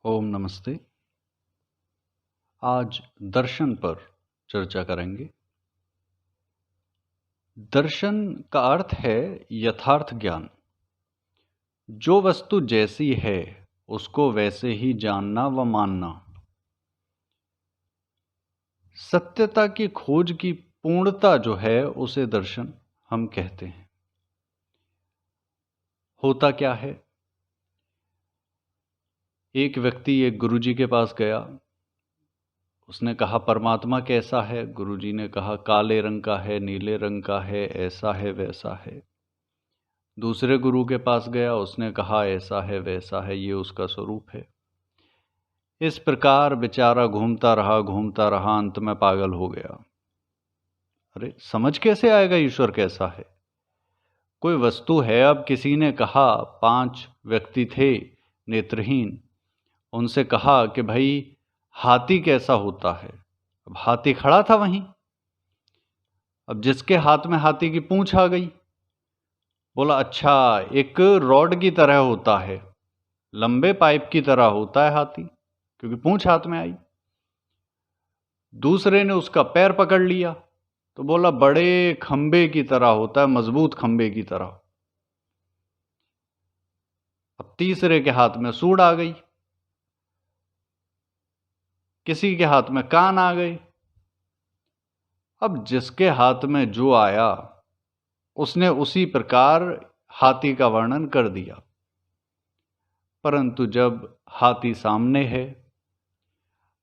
ओम नमस्ते। आज दर्शन पर चर्चा करेंगे। दर्शन का अर्थ है यथार्थ ज्ञान। जो वस्तु जैसी है उसको वैसे ही जानना व मानना। सत्यता की खोज की पूर्णता जो है उसे दर्शन हम कहते हैं। होता क्या है, एक व्यक्ति एक गुरुजी के पास गया। उसने कहा परमात्मा कैसा है? गुरुजी ने कहा काले रंग का है, नीले रंग का है, ऐसा है वैसा है। दूसरे गुरु के पास गया, उसने कहा ऐसा है वैसा है, ये उसका स्वरूप है। इस प्रकार बेचारा घूमता रहा, अंत में पागल हो गया। अरे समझ कैसे आएगा ईश्वर कैसा है? कोई वस्तु है, अब किसी ने कहा, 5 व्यक्ति थे नेत्रहीन, उनसे कहा कि भाई हाथी कैसा होता है? अब हाथी खड़ा था वहीं। अब जिसके हाथ में हाथी की पूंछ आ गई, बोला अच्छा एक रॉड की तरह होता है, लंबे पाइप की तरह होता है हाथी, क्योंकि पूंछ हाथ में आई। दूसरे ने उसका पैर पकड़ लिया तो बोला बड़े खंबे की तरह होता है, मजबूत खंबे की तरह। अब तीसरे के हाथ में सूंड आ गई, किसी के हाथ में कान आ गए। अब जिसके हाथ में जो आया उसने उसी प्रकार हाथी का वर्णन कर दिया। परंतु जब हाथी सामने है,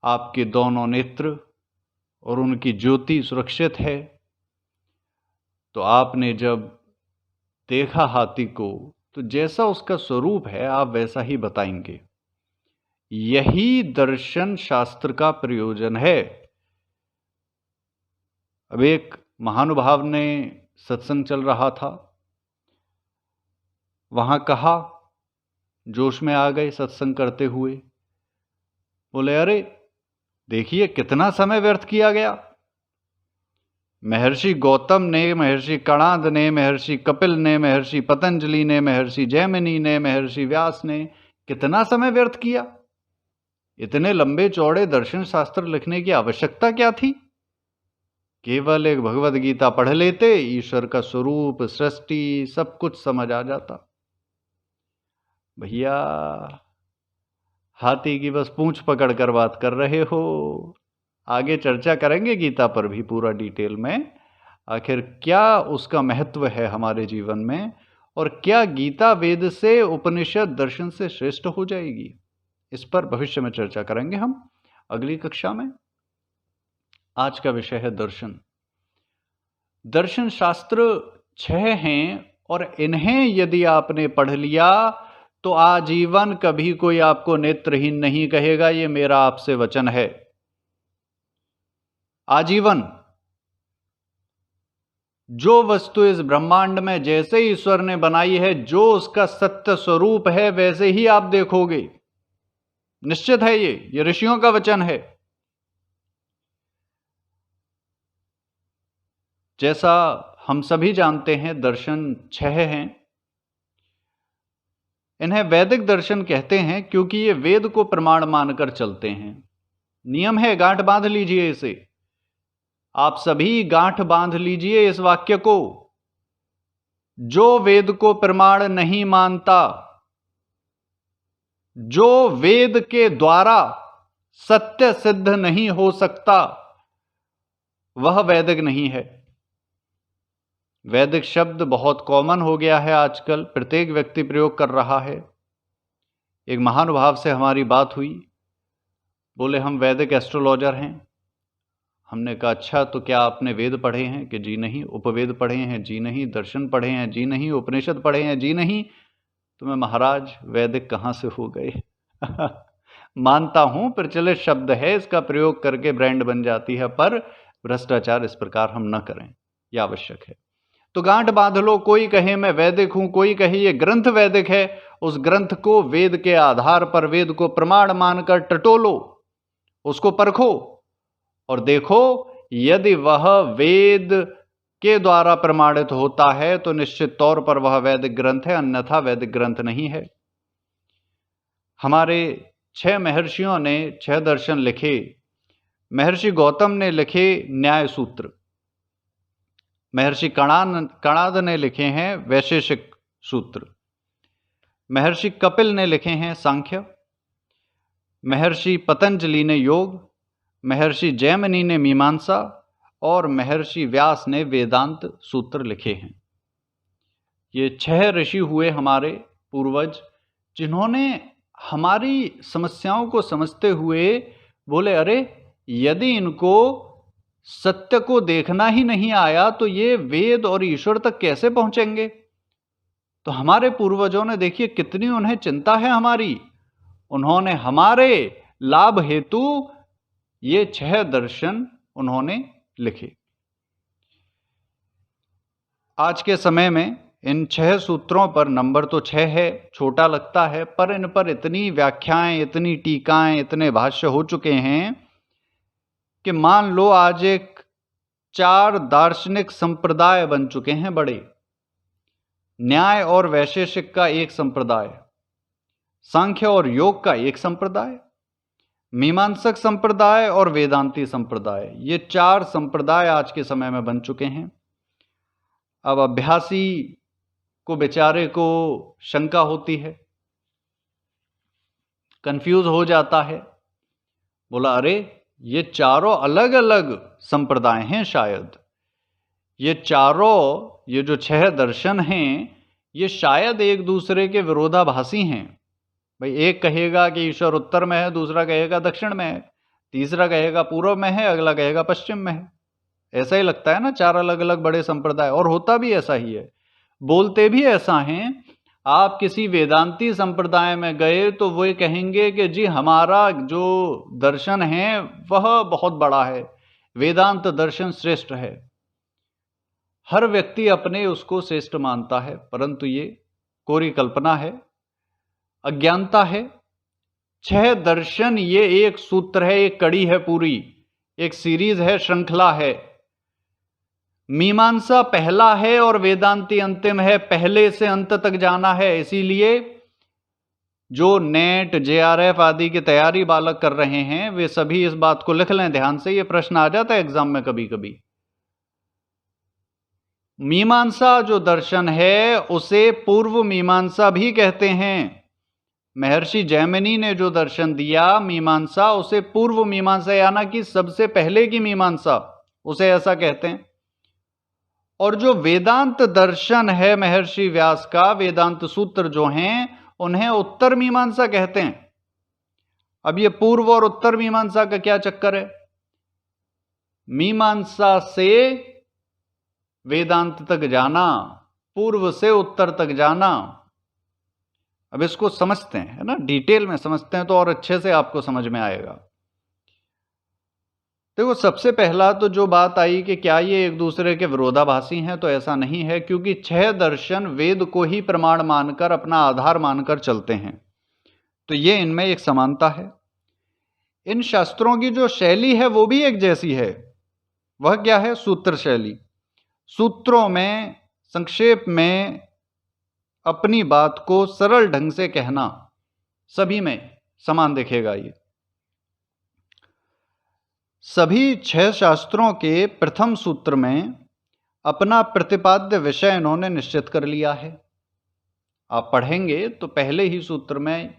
आपके दोनों नेत्र और उनकी ज्योति सुरक्षित है, तो आपने जब देखा हाथी को, तो जैसा उसका स्वरूप है आप वैसा ही बताएंगे। यही दर्शन शास्त्र का प्रयोजन है। अब एक महानुभाव ने सत्संग चल रहा था, वहां कहा, जोश में आ गए सत्संग करते हुए, बोले अरे देखिए कितना समय व्यर्थ किया गया। महर्षि गौतम ने, महर्षि कणाद ने, महर्षि कपिल ने, महर्षि पतंजलि ने, महर्षि जैमिनी ने, महर्षि व्यास ने कितना समय व्यर्थ किया। इतने लंबे चौड़े दर्शन शास्त्र लिखने की आवश्यकता क्या थी? केवल एक भगवद गीता पढ़ लेते, ईश्वर का स्वरूप, सृष्टि सब कुछ समझ आ जाता। भैया हाथी की बस पूंछ पकड़ कर बात कर रहे हो। आगे चर्चा करेंगे गीता पर भी पूरा डिटेल में, आखिर क्या उसका महत्व है हमारे जीवन में, और क्या गीता वेद से, उपनिषद दर्शन से श्रेष्ठ हो जाएगी। इस पर भविष्य में चर्चा करेंगे हम अगली कक्षा में। आज का विषय है दर्शन। दर्शन शास्त्र 6 हैं और इन्हें यदि आपने पढ़ लिया तो आजीवन कभी कोई आपको नेत्रहीन नहीं कहेगा। ये मेरा आपसे वचन है, आजीवन। जो वस्तु इस ब्रह्मांड में जैसे ईश्वर ने बनाई है, जो उसका सत्य स्वरूप है, वैसे ही आप देखोगे। निश्चित है, ये ऋषियों का वचन है। जैसा हम सभी जानते हैं दर्शन 6 हैं। इन्हें वैदिक दर्शन कहते हैं क्योंकि ये वेद को प्रमाण मानकर चलते हैं। नियम है, गांठ बांध लीजिए इसे। आप सभी गांठ बांध लीजिए इस वाक्य को। जो वेद को प्रमाण नहीं मानता, जो वेद के द्वारा सत्य सिद्ध नहीं हो सकता, वह वैदिक नहीं है। वैदिक शब्द बहुत कॉमन हो गया है आजकल, प्रत्येक व्यक्ति प्रयोग कर रहा है। एक महानुभाव से हमारी बात हुई, बोले हम वैदिक एस्ट्रोलॉजर हैं। हमने कहा अच्छा तो क्या आपने वेद पढ़े हैं? कि जी नहीं। उपवेद पढ़े हैं? जी नहीं। दर्शन पढ़े हैं? जी नहीं। उपनिषद पढ़े हैं? जी नहीं। तो मैं महाराज वैदिक कहाँ से हो गए? मानता हूं प्रचलित शब्द है, इसका प्रयोग करके ब्रांड बन जाती है, पर भ्रष्टाचार इस प्रकार हम न करें, यह आवश्यक है। तो गांठ बांध लो। कोई कहे मैं वैदिक हूं, कोई कहे ये ग्रंथ वैदिक है, उस ग्रंथ को वेद के आधार पर, वेद को प्रमाण मानकर टटोलो, उसको परखो और देखो यदि वह वेद के द्वारा प्रमाणित होता है तो निश्चित तौर पर वह वैदिक ग्रंथ है, अन्यथा वैदिक ग्रंथ नहीं है। हमारे 6 महर्षियों ने 6 दर्शन लिखे। महर्षि गौतम ने लिखे न्याय सूत्र, महर्षि कणाद ने लिखे हैं वैशेषिक सूत्र, महर्षि कपिल ने लिखे हैं सांख्य, महर्षि पतंजलि ने योग, महर्षि जैमिनी ने मीमांसा और महर्षि व्यास ने वेदांत सूत्र लिखे हैं। ये 6 ऋषि हुए हमारे पूर्वज, जिन्होंने हमारी समस्याओं को समझते हुए बोले, अरे यदि इनको सत्य को देखना ही नहीं आया तो ये वेद और ईश्वर तक कैसे पहुंचेंगे। तो हमारे पूर्वजों ने देखिए कितनी उन्हें चिंता है हमारी, उन्होंने हमारे लाभ हेतु ये 6 दर्शन उन्होंने लिखे। आज के समय में इन 6 सूत्रों पर, नंबर तो 6 है, छोटा लगता है, पर इन पर इतनी व्याख्याएं, इतनी टीकाएं, इतने भाष्य हो चुके हैं कि मान लो आज एक 4 दार्शनिक संप्रदाय बन चुके हैं बड़े। न्याय और वैशेषिक का एक संप्रदाय, सांख्य और योग का एक संप्रदाय, मीमांसक संप्रदाय और वेदांती संप्रदाय, ये 4 संप्रदाय आज के समय में बन चुके हैं। अब अभ्यासी को बेचारे को शंका होती है, कंफ्यूज हो जाता है, बोला अरे ये चारों अलग अलग संप्रदाय हैं, शायद ये चारों, ये जो 6 दर्शन हैं ये शायद एक दूसरे के विरोधाभासी हैं। भाई एक कहेगा कि ईश्वर उत्तर में है, दूसरा कहेगा दक्षिण में है, तीसरा कहेगा पूर्व में है, अगला कहेगा पश्चिम में है। ऐसा ही लगता है ना, 4 अलग अलग बड़े संप्रदाय, और होता भी ऐसा ही है, बोलते भी ऐसा हैं। आप किसी वेदांती संप्रदाय में गए तो वो कहेंगे कि जी हमारा जो दर्शन है वह बहुत बड़ा है, वेदांत दर्शन श्रेष्ठ है। हर व्यक्ति अपने उसको श्रेष्ठ मानता है, परंतु ये कोरी कल्पना है, अज्ञानता है। 6 दर्शन ये एक सूत्र है, एक कड़ी है, पूरी एक सीरीज है, श्रृंखला है। मीमांसा पहला है और वेदांती अंतिम है, पहले से अंत तक जाना है। इसीलिए जो नेट, जेआरएफ आदि की तैयारी बालक कर रहे हैं वे सभी इस बात को लिख लें ध्यान से, ये प्रश्न आ जाता है एग्जाम में कभी कभी। मीमांसा जो दर्शन है उसे पूर्व मीमांसा भी कहते हैं। महर्षि जैमिनी ने जो दर्शन दिया मीमांसा, उसे पूर्व मीमांसा यानी कि सबसे पहले की मीमांसा, उसे ऐसा कहते हैं। और जो वेदांत दर्शन है महर्षि व्यास का, वेदांत सूत्र जो हैं उन्हें उत्तर मीमांसा कहते हैं। अब ये पूर्व और उत्तर मीमांसा का क्या चक्कर है? मीमांसा से वेदांत तक जाना, पूर्व से उत्तर तक जाना। अब इसको समझते हैं, है ना, डिटेल में समझते हैं तो और अच्छे से आपको समझ में आएगा। देखो सबसे पहला तो जो बात आई कि क्या ये एक दूसरे के विरोधाभासी हैं, तो ऐसा नहीं है, क्योंकि 6 दर्शन वेद को ही प्रमाण मानकर, अपना आधार मानकर चलते हैं, तो ये इनमें एक समानता है। इन शास्त्रों की जो शैली है वो भी एक जैसी है। वह क्या है? सूत्र शैली। सूत्रों में संक्षेप में अपनी बात को सरल ढंग से कहना, सभी में समान दिखेगा। ये सभी 6 शास्त्रों के प्रथम सूत्र में अपना प्रतिपाद्य विषय इन्होंने निश्चित कर लिया है। आप पढ़ेंगे तो पहले ही सूत्र में,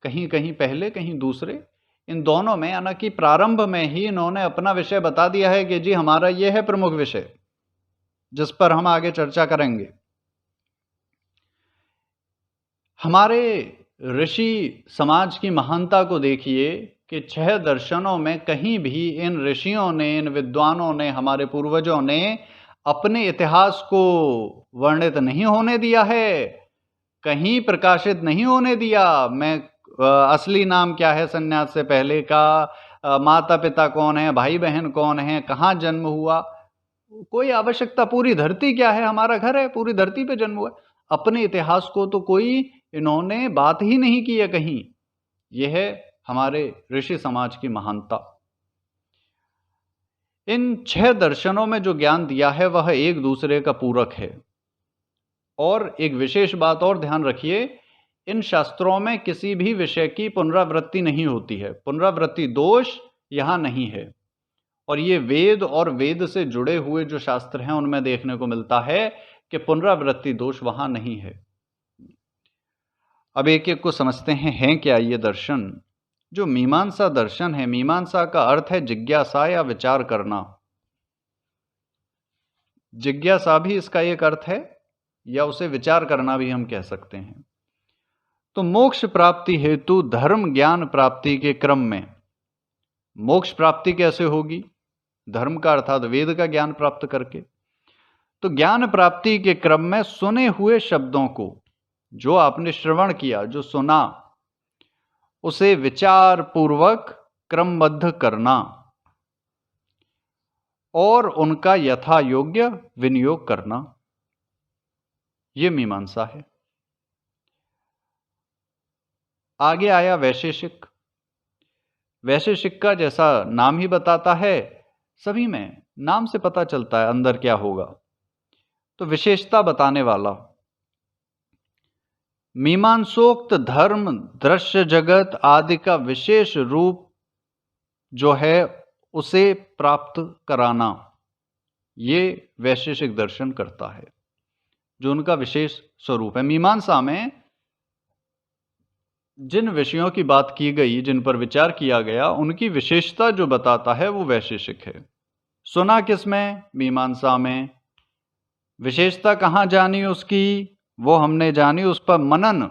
कहीं कहीं पहले कहीं दूसरे, इन दोनों में यानी कि प्रारंभ में ही इन्होंने अपना विषय बता दिया है कि जी हमारा ये है प्रमुख विषय, जिस पर हम आगे चर्चा करेंगे। हमारे ऋषि समाज की महानता को देखिए कि 6 दर्शनों में कहीं भी इन ऋषियों ने, इन विद्वानों ने, हमारे पूर्वजों ने अपने इतिहास को वर्णित नहीं होने दिया है, कहीं प्रकाशित नहीं होने दिया। मैं असली नाम क्या है सन्यास से पहले का, माता पिता कौन है, भाई बहन कौन है, कहाँ जन्म हुआ, कोई आवश्यकता, पूरी धरती क्या है, हमारा घर है, पूरी धरती पे जन्म हुआ, अपने इतिहास को तो कोई इन्होंने बात ही नहीं की है कहीं। यह है हमारे ऋषि समाज की महानता। इन 6 दर्शनों में जो ज्ञान दिया है वह एक दूसरे का पूरक है। और एक विशेष बात और ध्यान रखिए इन शास्त्रों में किसी भी विषय की पुनरावृत्ति नहीं होती है, पुनरावृत्ति दोष यहां नहीं है। और ये वेद और वेद से जुड़े हुए जो शास्त्र हैं उनमें देखने को मिलता है कि पुनरावृत्ति दोष वहां नहीं है। अब एक एक को समझते हैं क्या ये दर्शन। जो मीमांसा दर्शन है, मीमांसा का अर्थ है जिज्ञासा या विचार करना। जिज्ञासा भी इसका एक अर्थ है, या उसे विचार करना भी हम कह सकते हैं। तो मोक्ष प्राप्ति हेतु धर्म ज्ञान प्राप्ति के क्रम में, मोक्ष प्राप्ति कैसे होगी? धर्म का अर्थात वेद का ज्ञान प्राप्त करके। तो ज्ञान प्राप्ति के क्रम में सुने हुए शब्दों को, जो आपने श्रवण किया, जो सुना, उसे विचार पूर्वक क्रमबद्ध करना और उनका यथा योग्य विनियोग करना, यह मीमांसा है। आगे आया वैशेषिक। वैशेषिक का जैसा नाम ही बताता है, सभी में नाम से पता चलता है अंदर क्या होगा। तो विशेषता बताने वाला, मीमांसोक्त धर्म दृश्य जगत आदि का विशेष रूप जो है उसे प्राप्त कराना, ये वैशेषिक दर्शन करता है, जो उनका विशेष स्वरूप है। मीमांसा में जिन विषयों की बात की गई, जिन पर विचार किया गया, उनकी विशेषता जो बताता है वो वैशेषिक है। सुना किसमें? मीमांसा में। विशेषता कहाँ जानी उसकी? वो हमने जानी, उस पर मनन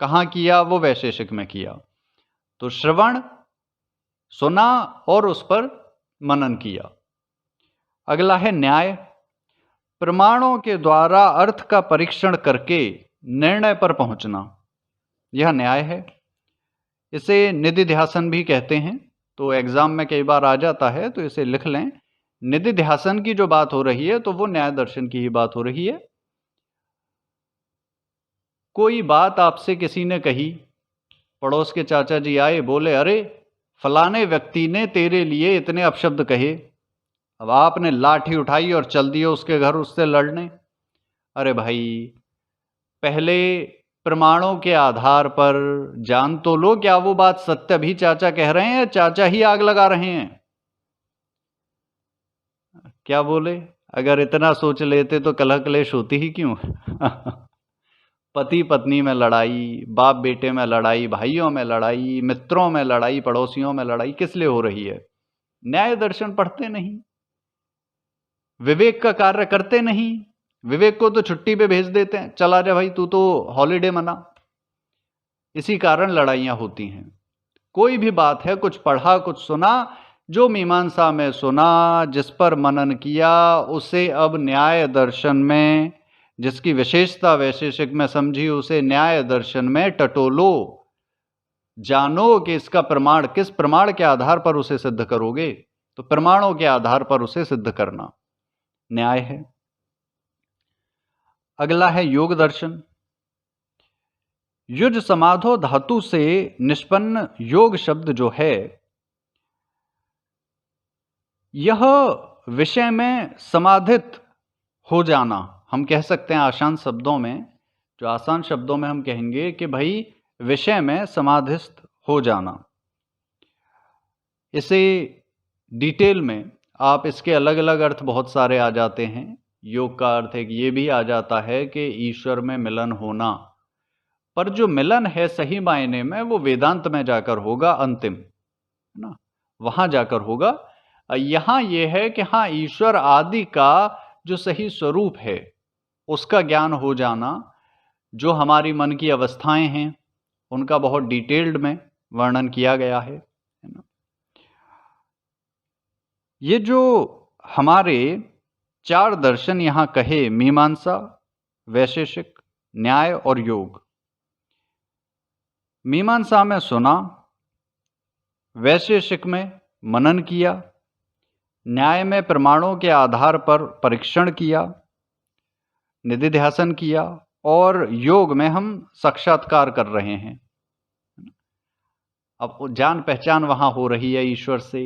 कहाँ किया? वो वैशेषिक में किया। तो श्रवण, सुना और उस पर मनन किया। अगला है न्याय। प्रमाणों के द्वारा अर्थ का परीक्षण करके निर्णय पर पहुंचना, यह न्याय है। इसे निधिध्यासन भी कहते हैं, तो एग्जाम में कई बार आ जाता है, तो इसे लिख लें। निधिध्यासन की जो बात हो रही है तो वो न्याय दर्शन की ही बात हो रही है। कोई बात आपसे किसी ने कही, पड़ोस के चाचा जी आए, बोले अरे फलाने व्यक्ति ने तेरे लिए इतने अपशब्द कहे। अब आपने लाठी उठाई और चल दिए उसके घर उससे लड़ने। अरे भाई, पहले प्रमाणों के आधार पर जान तो लो, क्या वो बात सत्य भी चाचा कह रहे हैं या चाचा ही आग लगा रहे हैं? क्या बोले? अगर इतना सोच लेते तो कलह क्लेश होती ही क्यों? पति पत्नी में लड़ाई, बाप बेटे में लड़ाई, भाइयों में लड़ाई, मित्रों में लड़ाई, पड़ोसियों में लड़ाई किस लिए हो रही है? न्याय दर्शन पढ़ते नहीं, विवेक का कार्य करते नहीं। विवेक को तो छुट्टी पे भेज देते हैं, चला जा भाई तू तो हॉलीडे मना। इसी कारण लड़ाइयां होती हैं। कोई भी बात है, कुछ पढ़ा कुछ सुना, जो मीमांसा में सुना, जिस पर मनन किया, उसे अब न्याय दर्शन में, जिसकी विशेषता वैशेषिक में समझी, उसे न्याय दर्शन में टटोलो, जानो कि इसका प्रमाण, किस प्रमाण के आधार पर उसे सिद्ध करोगे? तो प्रमाणों के आधार पर उसे सिद्ध करना न्याय है। अगला है योग दर्शन। युज समाधो धातु से निष्पन्न योग शब्द जो है, यह विषय में समाधित हो जाना, हम कह सकते हैं आसान शब्दों में। जो आसान शब्दों में हम कहेंगे कि भाई विषय में समाधिस्थ हो जाना। इसे डिटेल में आप, इसके अलग अलग अर्थ बहुत सारे आ जाते हैं। योग का अर्थ एक ये भी आ जाता है कि ईश्वर में मिलन होना, पर जो मिलन है सही मायने में वो वेदांत में जाकर होगा, अंतिम है ना, वहां जाकर होगा। यहां ये है कि हाँ, ईश्वर आदि का जो सही स्वरूप है उसका ज्ञान हो जाना। जो हमारी मन की अवस्थाएं हैं उनका बहुत डिटेल्ड में वर्णन किया गया है ना। ये जो हमारे चार दर्शन यहां कहे, मीमांसा, वैशेषिक, न्याय और योग। मीमांसा में सुना, वैशेषिक में मनन किया, न्याय में प्रमाणों के आधार पर परीक्षण किया, निधिध्यासन किया, और योग में हम साक्षात्कार कर रहे हैं। अब जान पहचान वहां हो रही है ईश्वर से,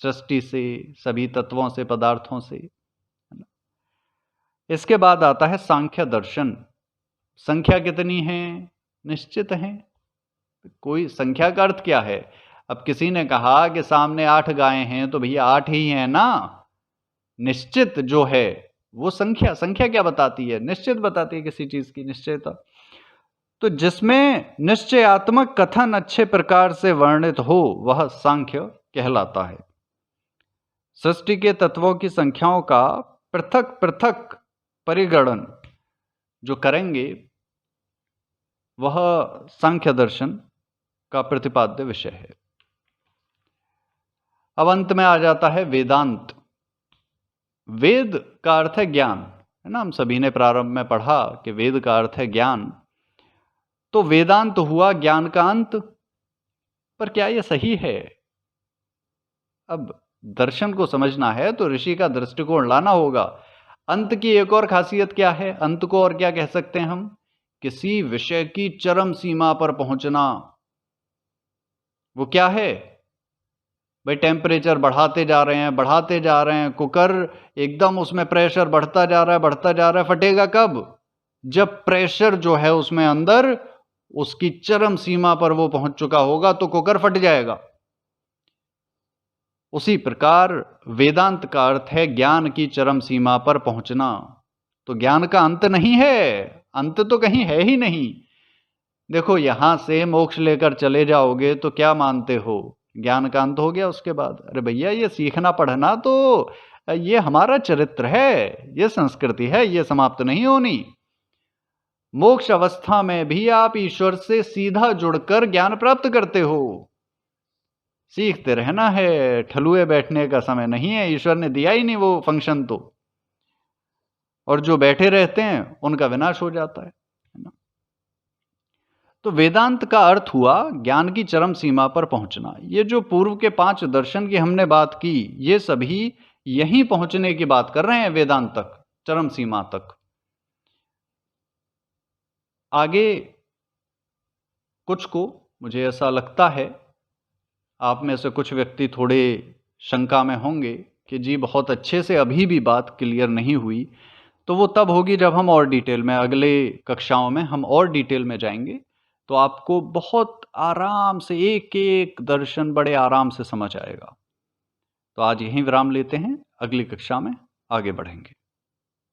सृष्टि से, सभी तत्वों से, पदार्थों से। इसके बाद आता है सांख्य दर्शन। संख्या कितनी है? निश्चित हैं। कोई संख्या का अर्थ क्या है? अब किसी ने कहा कि सामने 8 गायें हैं, तो भैया 8 ही हैं ना। निश्चित जो है वो संख्या क्या बताती है? निश्चित बताती है किसी चीज की निश्चयता। तो जिसमें निश्चयात्मक कथन अच्छे प्रकार से वर्णित हो वह सांख्य कहलाता है। सृष्टि के तत्वों की संख्याओं का पृथक पृथक परिगणन जो करेंगे वह सांख्य दर्शन का प्रतिपाद्य विषय है। अब अंत में आ जाता है वेदांत। वेद का अर्थ है ज्ञान, है ना। हम सभी ने प्रारंभ में पढ़ा कि वेद का अर्थ है ज्ञान। तो वेदांत हुआ ज्ञान का अंत। पर क्या यह सही है? अब दर्शन को समझना है तो ऋषि का दृष्टिकोण लाना होगा। अंत की एक और खासियत क्या है? अंत को और क्या कह सकते हैं हम? किसी विषय की चरम सीमा पर पहुंचना। वो क्या है भाई? टेम्परेचर बढ़ाते जा रहे हैं, कुकर एकदम उसमें प्रेशर बढ़ता जा रहा है, फटेगा कब? जब प्रेशर जो है उसमें अंदर उसकी चरम सीमा पर वो पहुंच चुका होगा तो कुकर फट जाएगा। उसी प्रकार वेदांत का अर्थ है ज्ञान की चरम सीमा पर पहुंचना। तो ज्ञान का अंत नहीं है, अंत तो कहीं है ही नहीं। देखो, यहां से मोक्ष लेकर चले जाओगे तो क्या मानते हो? ज्ञान का अंत हो गया उसके बाद? अरे भैया, ये सीखना पढ़ना तो ये हमारा चरित्र है, ये संस्कृति है, ये समाप्त नहीं होनी। मोक्ष अवस्था में भी आप ईश्वर से सीधा जुड़कर ज्ञान प्राप्त करते हो। सीखते रहना है, ठलुए बैठने का समय नहीं है। ईश्वर ने दिया ही नहीं वो फंक्शन तो। और जो बैठे रहते हैं उनका विनाश हो जाता है ना। तो वेदांत का अर्थ हुआ ज्ञान की चरम सीमा पर पहुंचना। ये जो पूर्व के 5 दर्शन की हमने बात की, ये सभी यहीं पहुंचने की बात कर रहे हैं, वेदांत तक, चरम सीमा तक। आगे कुछ को मुझे ऐसा लगता है, आप में से कुछ व्यक्ति थोड़े शंका में होंगे कि जी बहुत अच्छे से अभी भी बात क्लियर नहीं हुई। तो वो तब होगी जब हम और डिटेल में, अगले कक्षाओं में हम और डिटेल में जाएंगे, तो आपको बहुत आराम से एक एक दर्शन बड़े आराम से समझ आएगा। तो आज यहीं विराम लेते हैं, अगली कक्षा में आगे बढ़ेंगे।